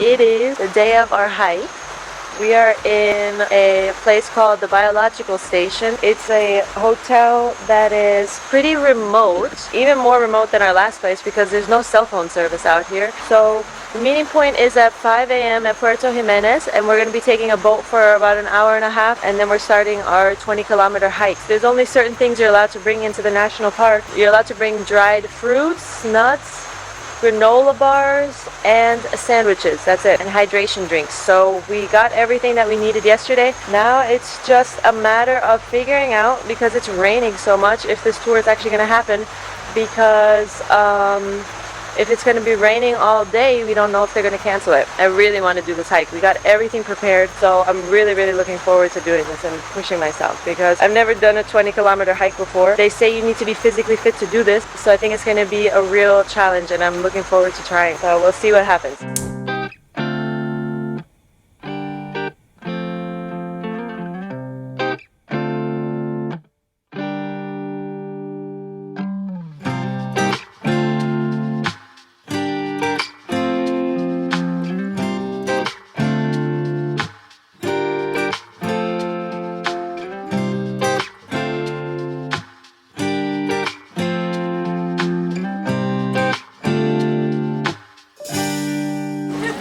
It is the day of our hike. We are in a place called the Biological Station. It's a hotel that is pretty remote, even more remote than our last place because there's no cell phone service out here. So the meeting point is at 5 a.m. at Puerto Jiménez, and we're going to be taking a boat for about an hour and a half, and then we're starting our 20-kilometer hike. There's only certain things you're allowed to bring into the national park. You're allowed to bring dried fruits, nuts, granola bars, and sandwiches. That's it. And hydration drinks. So we got everything that we needed yesterday. Now it's just a matter of figuring out, because it's raining so much, if this tour is actually going to happen. Because if it's going to be raining all day, we don't know if they're going to cancel it. I really want to do this hike. We got everything prepared, so I'm really looking forward to doing this and pushing myself, because I've never done a 20-kilometer hike before. They say you need to be physically fit to do this, so I think it's going to be a real challenge, and I'm looking forward to trying. So we'll see what happens.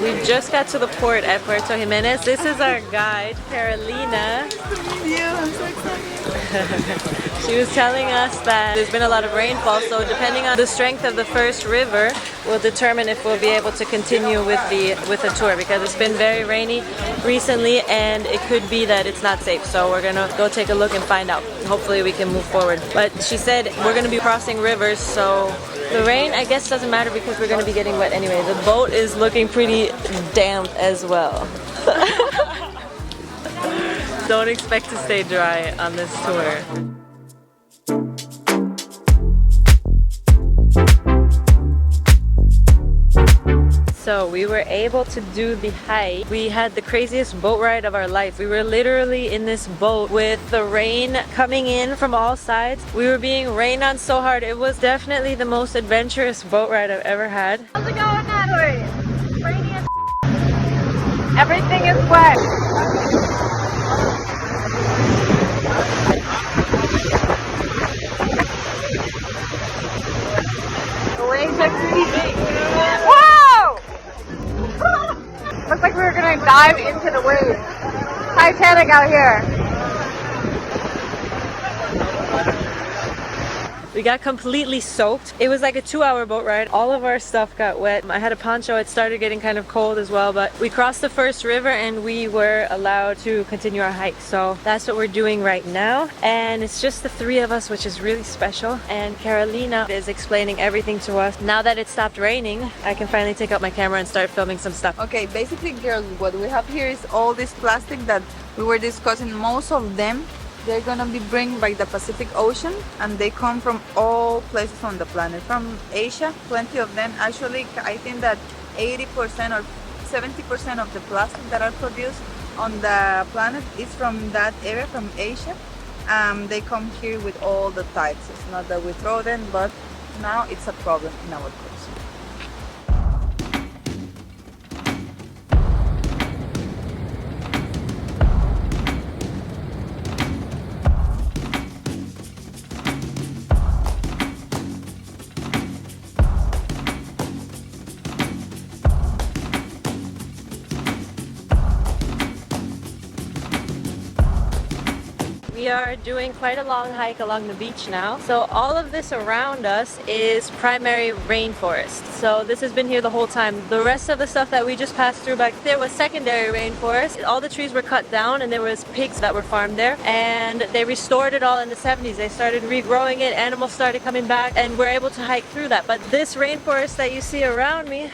We just got to the port at Puerto Jiménez. This is our guide, Carolina. I'm so excited. She was telling us that there's been a lot of rainfall, so depending on the strength of the first river will determine if we'll be able to continue with the tour, because it's been very rainy recently and it could be that it's not safe. So we're gonna go take a look and find out. Hopefully we can move forward. But she said we're gonna be crossing rivers, so the rain, I guess, doesn't matter because we're going to be getting wet anyway. The boat is looking pretty damp as well. Don't expect to stay dry on this tour. So we were able to do the hike. We had the craziest boat ride of our life. We were literally in this boat with the rain coming in from all sides. We were being rained on so hard. It was definitely the most adventurous boat ride I've ever had. How's it going, Natalie? Rainy as everything is wet. The waves are pretty big. Whoa! Looks like we were gonna dive into the waves. Titanic out here. We got completely soaked. It was like a 2-hour boat ride. All of our stuff got wet. I had a poncho. It started getting kind of cold as well, but we crossed the first river and we were allowed to continue our hike. So that's what we're doing right now. And it's just the 3 of us, which is really special. And Carolina is explaining everything to us. Now that it stopped raining, I can finally take out my camera and start filming some stuff. Okay, basically, girls, what we have here is all this plastic that we were discussing. Most of them, they're gonna be bring by the Pacific Ocean, and they come from all places on the planet. From Asia, plenty of them. Actually, I think that 80% or 70% of the plastic that are produced on the planet is from that area, from Asia. They come here with all the types. It's not that we throw them, but now it's a problem in our coast. We are doing quite a long hike along the beach now. So all of this around us is primary rainforest. So this has been here the whole time. The rest of the stuff that we just passed through back there was secondary rainforest. All the trees were cut down and there was pigs that were farmed there. And they restored it all in the 70s. They started regrowing it, animals started coming back, and we're able to hike through that. But this rainforest that you see around me,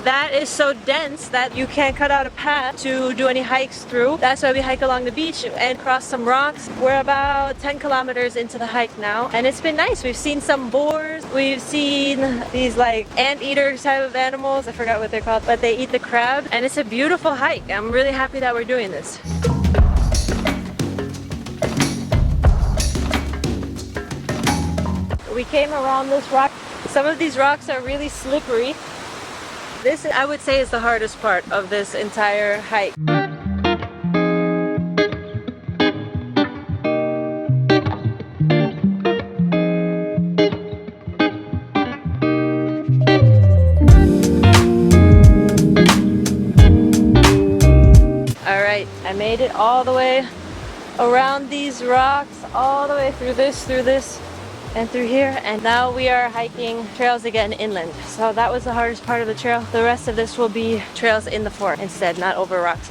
that is so dense that you can't cut out a path to do any hikes through. That's why we hike along the beach and cross some rocks. We're about 10 kilometers into the hike now, and it's been nice. We've seen some boars. We've seen these like anteater type of animals. I forgot what they're called, but they eat the crab, and it's a beautiful hike. I'm really happy that we're doing this. We came around this rock. Some of these rocks are really slippery. This, I would say, is the hardest part of this entire hike. Alright, I made it all the way around these rocks, all the way through this, and through here, and now we are hiking trails again inland. So that was the hardest part of the trail. The rest of this will be trails in the forest instead, not over rocks.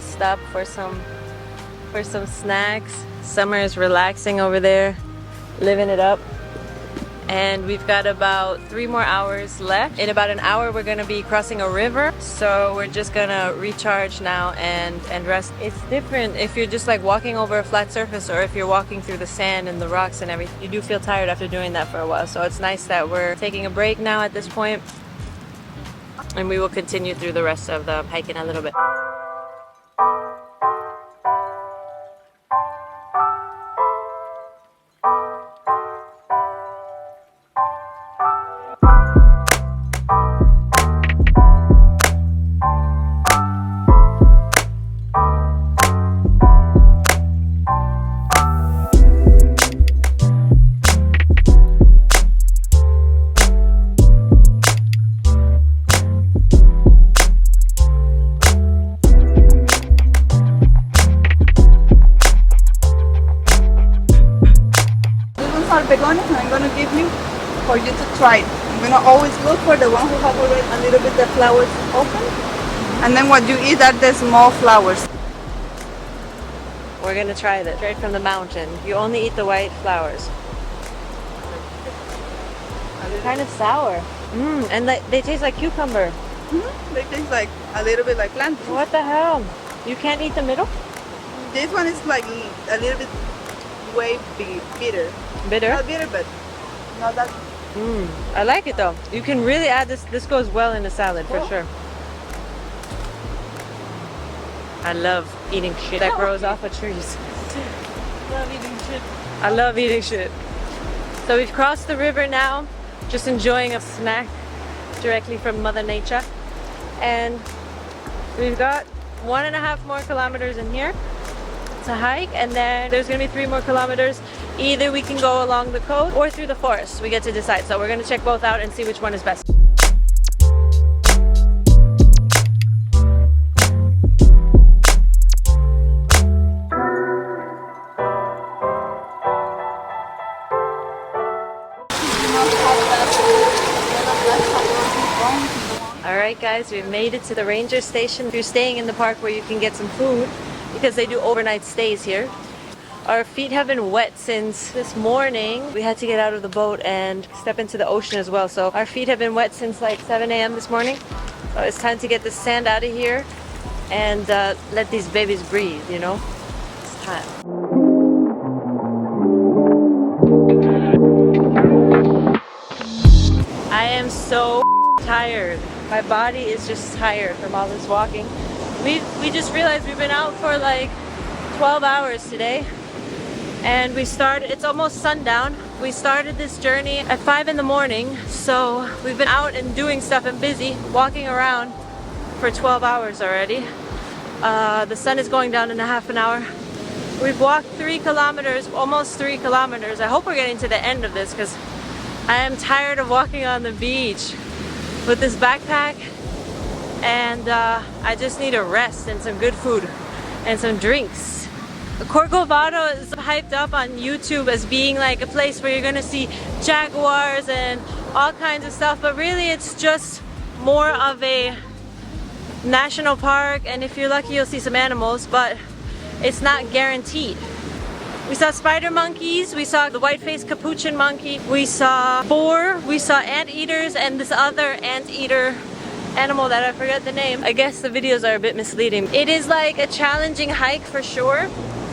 Stop for some snacks. Summer is relaxing over there, living it up. And we've got about 3 more hours left. In about an hour we're gonna be crossing a river, so we're just gonna recharge now and rest. It's different if you're just like walking over a flat surface or if you're walking through the sand and the rocks and everything. You do feel tired after doing that for a while, so it's nice that we're taking a break now at this point, and we will continue through the rest of the hike in a little bit. Begonias I'm gonna give you for you to try it. I'm gonna always look for the one who have already a little bit the flowers open, and then what you eat are the small flowers. We're gonna try this straight from the mountain. You only eat the white flowers. They're kind of sour. And they taste like cucumber. They taste like a little bit like plantain. What the hell? You can't eat the middle? This one is like a little bit way bitter. Bitter? Not bitter, but not that. I like it though. You can really add this. This goes well in a salad for sure. I love eating shit that grows off of trees. Love eating shit. I love eating shit. So we've crossed the river now, just enjoying a snack directly from Mother Nature. And we've got 1.5 more kilometers in here to hike, and then there's gonna be 3 more kilometers. Either we can go along the coast or through the forest. We get to decide. So we're gonna check both out and see which one is best. Alright guys, we've made it to the ranger station. If you're staying in the park where you can get some food, because they do overnight stays here. Our feet have been wet since this morning. We had to get out of the boat and step into the ocean as well. So our feet have been wet since like 7 a.m. this morning. So it's time to get the sand out of here and let these babies breathe, you know? It's time. I am so tired. My body is just tired from all this walking. We just realized we've been out for like 12 hours today. And it's almost sundown. We started this journey at 5 in the morning, so we've been out and doing stuff and busy, walking around for 12 hours already. The sun is going down in a half an hour. We've walked 3 kilometers, almost 3 kilometers. I hope we're getting to the end of this because I am tired of walking on the beach with this backpack, and I just need a rest and some good food and some drinks. Corcovado is hyped up on YouTube as being like a place where you're gonna see jaguars and all kinds of stuff, but really it's just more of a national park, and if you're lucky you'll see some animals, but it's not guaranteed. We saw spider monkeys, we saw the white-faced capuchin monkey, we saw boar, we saw anteaters, and this other anteater animal that I forget the name. I guess the videos are a bit misleading. It is like a challenging hike for sure.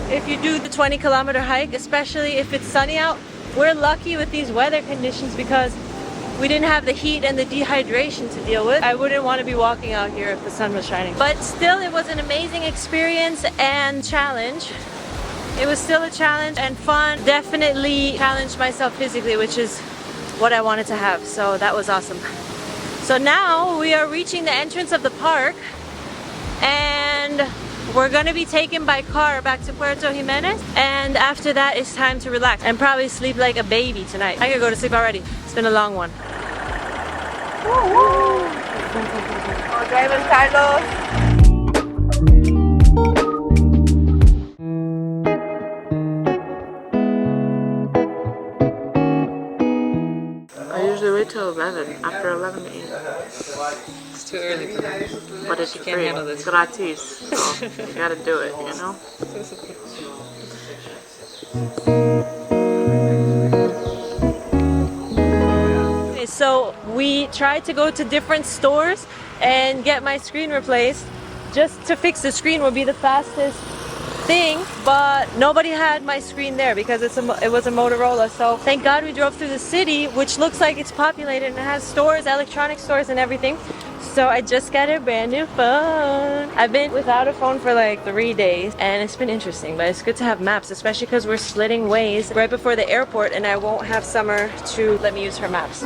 If you do the 20-kilometer hike, especially if it's sunny out. We're lucky with these weather conditions because we didn't have the heat and the dehydration to deal with. I wouldn't want to be walking out here if the sun was shining. But still, it was an amazing experience and challenge. It was still a challenge and fun. Definitely challenged myself physically, which is what I wanted to have. So that was awesome. So now we are reaching the entrance of the park and we're gonna be taken by car back to Puerto Jiménez, and after that it's time to relax and probably sleep like a baby tonight. I could go to sleep already. It's been a long one. Our driver Carlos. I usually wait till 11, after 11 to eat. It's too early for that. But it's Can't free, handle this. it's gratis, so you gotta do it, you know? Okay, so we tried to go to different stores and get my screen replaced. Just to fix the screen would be the fastest thing, but nobody had my screen there because it was a Motorola. So thank God we drove through the city, which looks like it's populated and it has stores, electronic stores and everything. So I just got a brand new phone. I've been without a phone for like 3 days and it's been interesting, but it's good to have maps, especially because we're splitting ways right before the airport and I won't have Summer to let me use her maps.